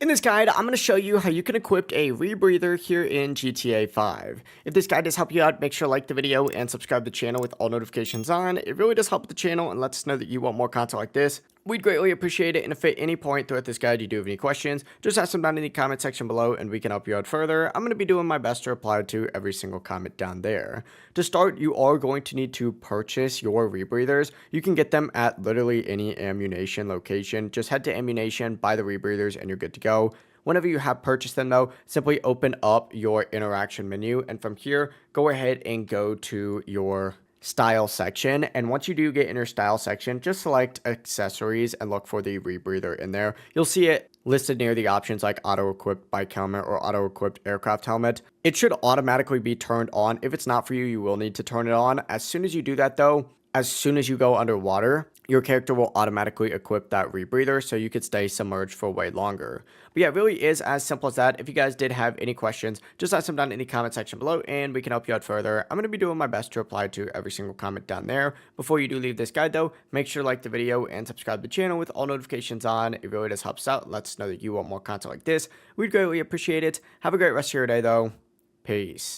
In this guide, I'm going to show you how you can equip a rebreather here in GTA 5. If this guide does help you out, make sure to like the video and subscribe to the channel with all notifications on. It really does help the channel and lets us know that you want more content like this. We'd greatly appreciate it, and if at any point throughout this guide you do have any questions, just ask them down in the comment section below and we can help you out further. I'm going to be doing my best to reply to every single comment down there. To start, you are going to need to purchase your rebreathers. You can get them at literally any ammunition location. Just head to ammunition, buy the rebreathers, and you're good to go. Whenever you have purchased them though, simply open up your interaction menu, and from here, go ahead and go to your style section. And once you do get in your style section, just select accessories and look for the rebreather in there. You'll see it listed near the options like auto-equipped bike helmet or auto-equipped aircraft helmet. It should automatically be turned on. If it's not for you, you will need to turn it on. As soon as you do that though, as soon as you go underwater, your character will automatically equip that rebreather so you could stay submerged for way longer. But yeah, it really is as simple as that. If you guys did have any questions, just ask them down in the comment section below and we can help you out further. I'm going to be doing my best to reply to every single comment down there. Before you do leave this guide though, make sure to like the video and subscribe to the channel with all notifications on. It really does help us out. Lets us know that you want more content like this. We'd greatly appreciate it. Have a great rest of your day though. Peace.